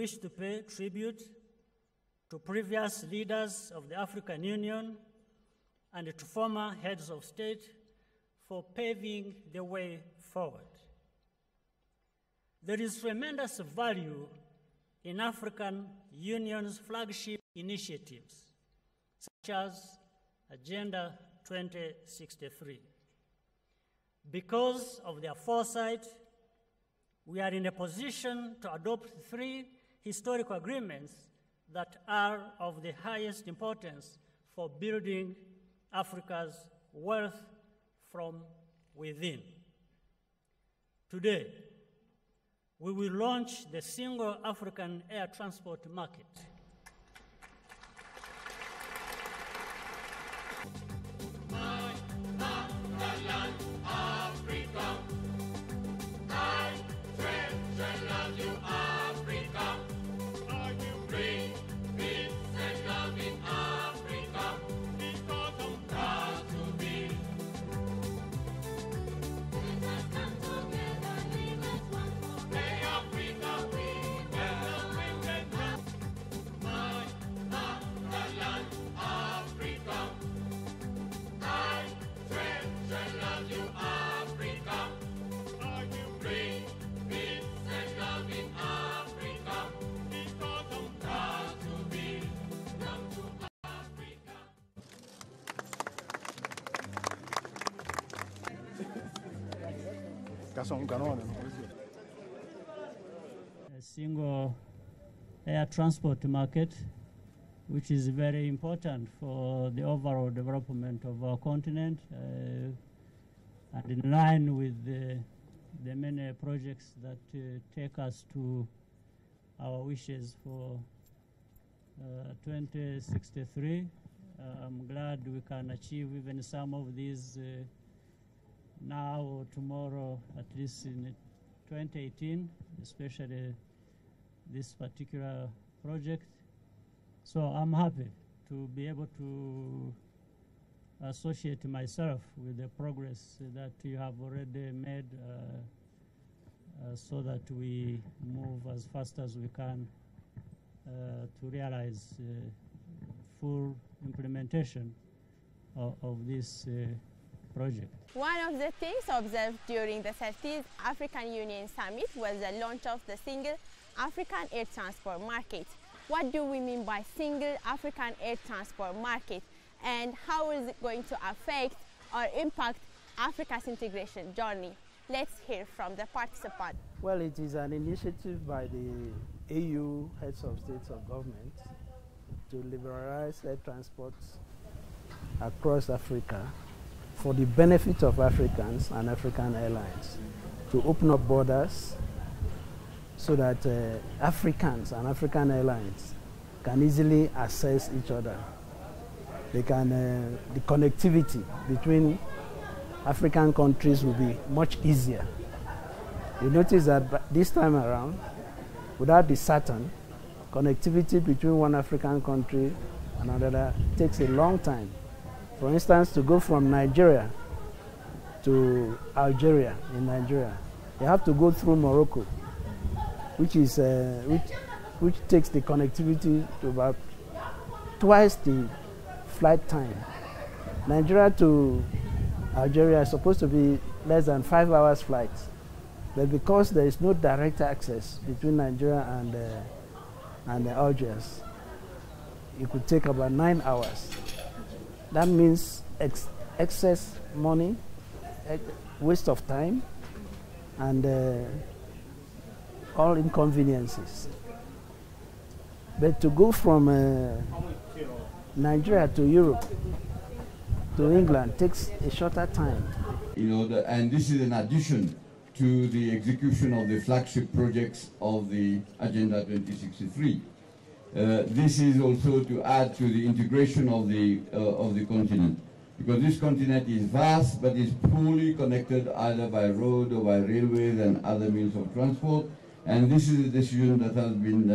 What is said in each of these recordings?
wish to pay tribute to previous leaders of the African Union and to former heads of state for paving the way forward. There is tremendous value in African Union's flagship initiatives, such as Agenda 2063. Because of their foresight, we are in a position to adopt 3 historical agreements that are of the highest importance for building Africa's wealth from within. Today, we will launch the Single African Air Transport Market. A single air transport market, which is very important for the overall development of our continent, and in line with the many projects that take us to our wishes for 2063. I'm glad we can achieve even some of these now or tomorrow, at least in 2018, especially this particular project. So I'm happy to be able to associate myself with the progress that you have already made so that we move as fast as we can to realize full implementation of this project. One of the things observed during the 30th African Union Summit was the launch of the Single African Air Transport Market. What do we mean by Single African Air Transport Market, and how is it going to affect or impact Africa's integration journey? Let's hear from the participant. Well, it is an initiative by the AU heads of states of government to liberalize air transport across Africa for the benefit of Africans and African airlines, to open up borders so that Africans and African airlines can easily access each other. They can, the connectivity between African countries will be much easier. You notice that this time around, without the Saturn, connectivity between one African country and another takes a long time. For instance, to go from Nigeria to Algeria in Nigeria, you have to go through Morocco, which is which takes the connectivity to about twice the flight time. Nigeria to Algeria is supposed to be less than 5 hours flight, but because there is no direct access between Nigeria and Algiers, it could take about 9 hours. That means excess money, waste of time, and all inconveniences. But to go from Nigeria to Europe, to England, takes a shorter time. You know, and this is in addition to the execution of the flagship projects of the Agenda 2063. This is also to add to the integration of the continent, because this continent is vast but is fully connected either by road or by railways and other means of transport, and this is a decision that has been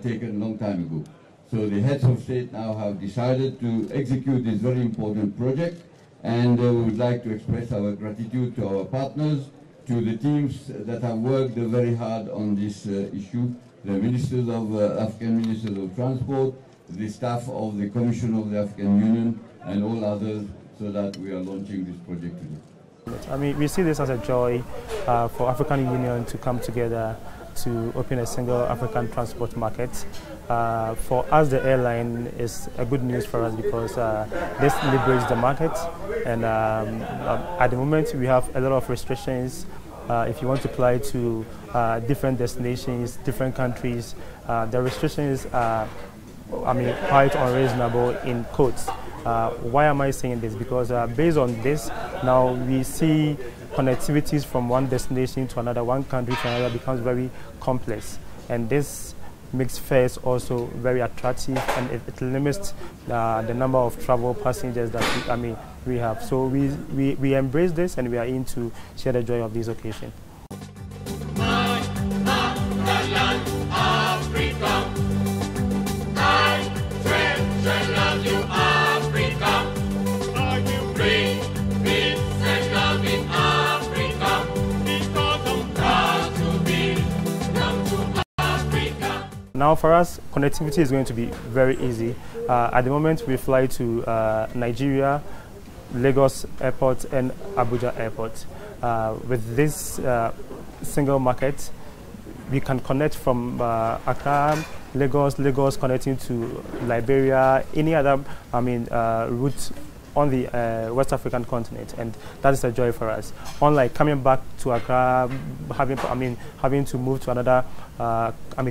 taken a long time ago. So the heads of state now have decided to execute this very important project, and we would like to express our gratitude to our partners, to the teams that have worked very hard on this issue, the ministers of African Ministers of Transport, the staff of the Commission of the African Union, and all others, so that we are launching this project today. I mean, we see this as a joy for African Union to come together to open a single African transport market. For us, the airline is a good news for us because this liberates the market, and at the moment we have a lot of restrictions. If you want to fly to different destinations, different countries, the restrictions are, I mean, quite unreasonable in quotes. Why am I saying this? Because based on this, now we see connectivities from one destination to another, one country to another becomes very complex, and this makes fares also very attractive, and it limits the number of travel passengers that we have. So we embrace this, and we are in to share the joy of this occasion. Now for us, connectivity is going to be very easy. At the moment, we fly to Nigeria, Lagos Airport and Abuja Airport. With this single market, we can connect from Accra, Lagos connecting to Liberia, any other route on the West African continent, and that is a joy for us. Unlike coming back to Accra, having to move to another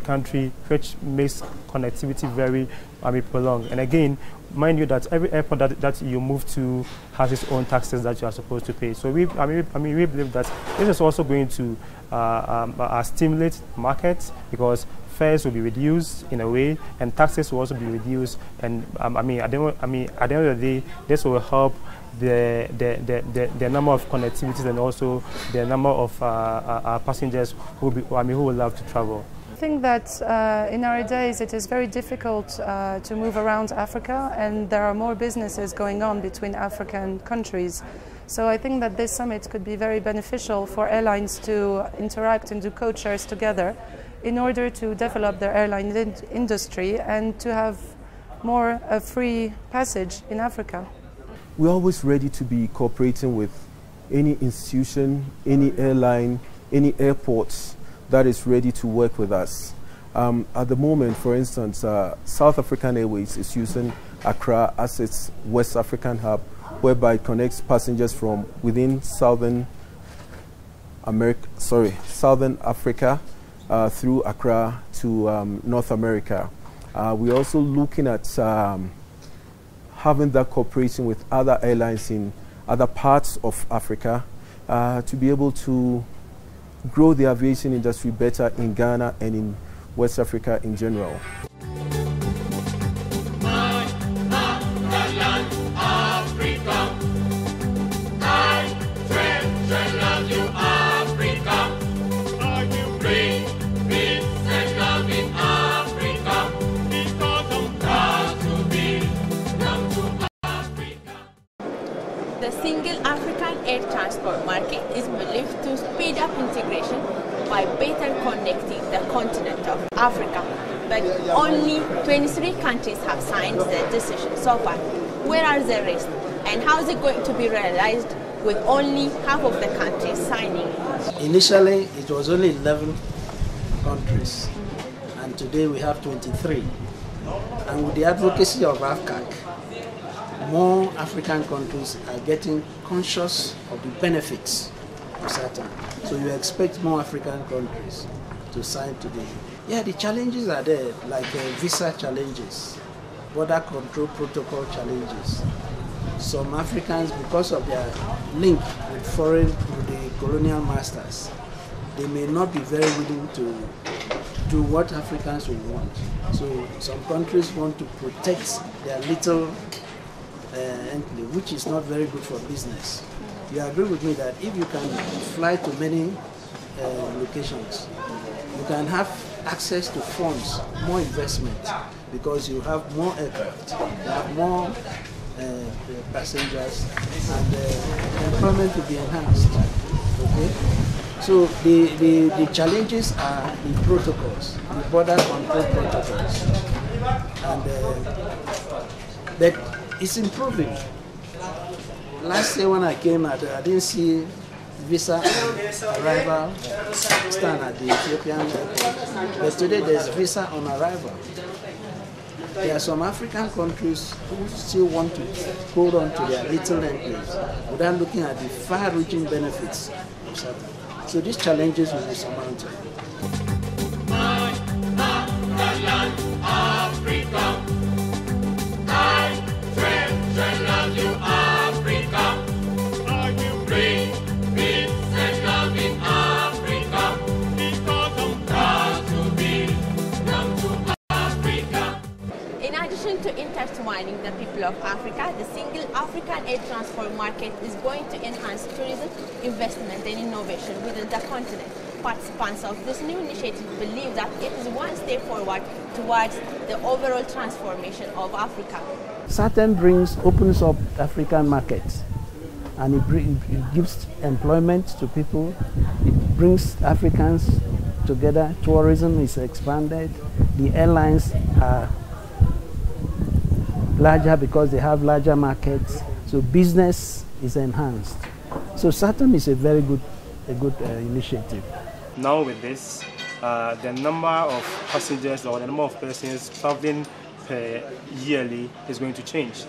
country, which makes connectivity very prolonged. And again, mind you that every airport that you move to has its own taxes that you are supposed to pay. So we believe that this is also going to stimulate markets, because fares will be reduced in a way, and taxes will also be reduced. And at the end of the day, this will help the number of connectivities and also the number of passengers who will love to travel. I think that in our days it is very difficult to move around Africa, and there are more businesses going on between African countries. So I think that this summit could be very beneficial for airlines to interact and do co-chairs together in order to develop their airline industry and to have more free passage in Africa. We're always ready to be cooperating with any institution, any airline, any airports that is ready to work with us. At the moment, for instance, South African Airways is using Accra as its West African hub, whereby it connects passengers from within Southern Africa through Accra to North America. We're also looking at having that cooperation with other airlines in other parts of Africa to be able to grow the aviation industry better in Ghana and in West Africa in general. The single African air transport market is believed to speed up integration by better connecting the continent of Africa. But only 23 countries have signed the decision so far. Where are the rest? And how is it going to be realized with only half of the countries signing? Initially, it was only 11 countries, and today we have 23. And with the advocacy of AFCAC, more African countries are getting conscious of the benefits of SATAN. So you expect more African countries to sign today. Yeah, the challenges are there, like visa challenges, border control protocol challenges. Some Africans, because of their link with the colonial masters, they may not be very willing to do what Africans would want. So some countries want to protect their little enclave, which is not very good for business. You agree with me that if you can fly to many locations, you can have access to funds, more investment, because you have more aircraft, you have more passengers, and employment will be enhanced. Okay, So the challenges are the protocols, the border control protocols, and but it's improving. Last year when I came, I didn't see visa arrival stand at the Ethiopian airport, but today there's visa on arrival. There are some African countries who still want to hold on to their little enclaves without looking at the far-reaching benefits of SATAM. So these challenges will be surmounted. To intertwining the people of Africa, the single African air transport market is going to enhance tourism, investment and innovation within the continent. Participants of this new initiative believe that it is one step forward towards the overall transformation of Africa. SATAM opens up African markets, and it gives employment to people. It brings Africans together. Tourism is expanded. The airlines are larger because they have larger markets, so business is enhanced. So SATAM is a very good initiative. Now with this, the number of passengers or the number of persons traveling per yearly is going to change.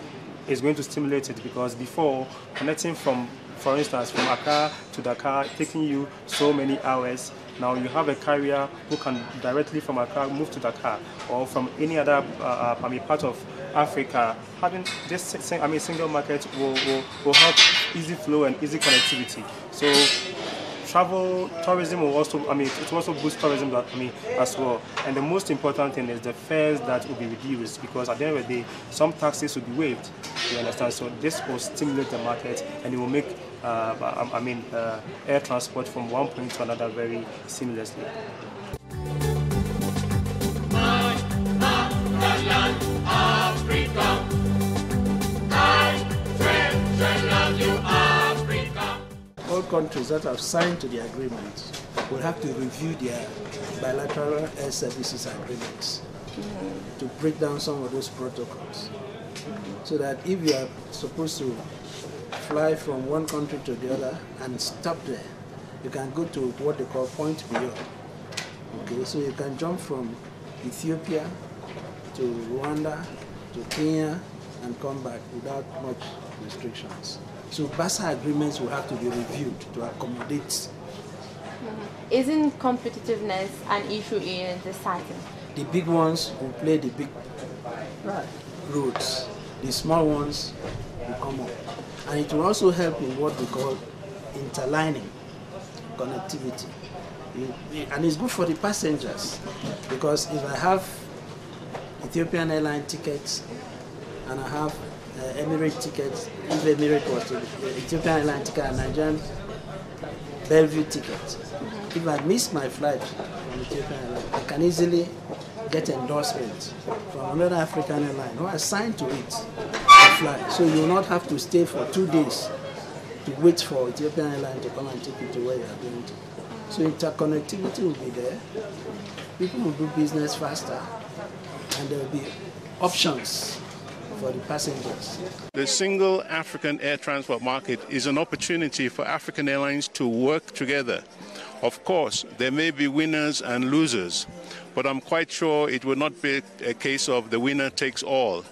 It's going to stimulate it, because before, connecting from, for instance, from Accra to Dakar, taking you so many hours. Now you have a carrier who can directly from Accra move to Dakar, or from any other part of Africa. Having this single market will help easy flow and easy connectivity. So tourism will also, it will also boost tourism as well. And the most important thing is the fares that will be reduced, because at the end of the day, some taxes will be waived. You understand? So this will stimulate the market, and it will make air transport from one point to another very seamlessly. All countries that have signed to the agreement will have to review their bilateral air services agreements to break down some of those protocols, so that if you are supposed to fly from one country to the other and stop there, you can go to what they call point beyond. Okay, so you can jump from Ethiopia to Rwanda to Kenya and come back without much restrictions. So BASA agreements will have to be reviewed to accommodate. Isn't competitiveness an issue in the SATAM? The big ones will play the big roads. The small ones will come up. And it will also help in what we call interlining, connectivity. And it's good for the passengers, because if I have Ethiopian airline tickets and I have Emirates tickets, if Emirates was to Ethiopian airline ticket and Nigerian Bellevue ticket, if I miss my flight from Ethiopian airline, I can easily get endorsement from another African airline who are assigned to it to fly. So you will not have to stay for 2 days to wait for Ethiopian airline to come and take you to where you are going to. So interconnectivity will be there. People will do business faster, and there will be options for the passengers. The single African air transport market is an opportunity for African airlines to work together. Of course, there may be winners and losers, but I'm quite sure it will not be a case of the winner takes all.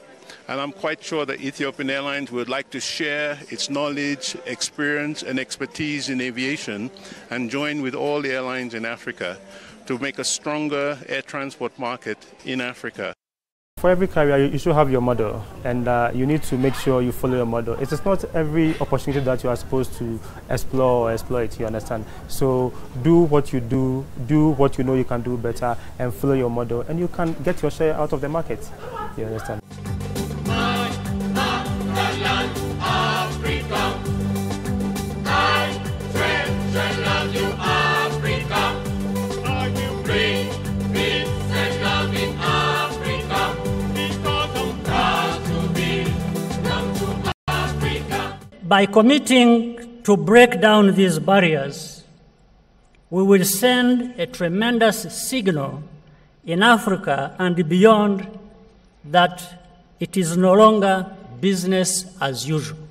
And I'm quite sure that Ethiopian Airlines would like to share its knowledge, experience, and expertise in aviation and join with all the airlines in Africa to make a stronger air transport market in Africa. For every career, you should have your model, and you need to make sure you follow your model. It is not every opportunity that you are supposed to explore or exploit, you understand? So do what you do what you know you can do better, and follow your model, and you can get your share out of the market, you understand? By committing to break down these barriers, we will send a tremendous signal in Africa and beyond that it is no longer business as usual.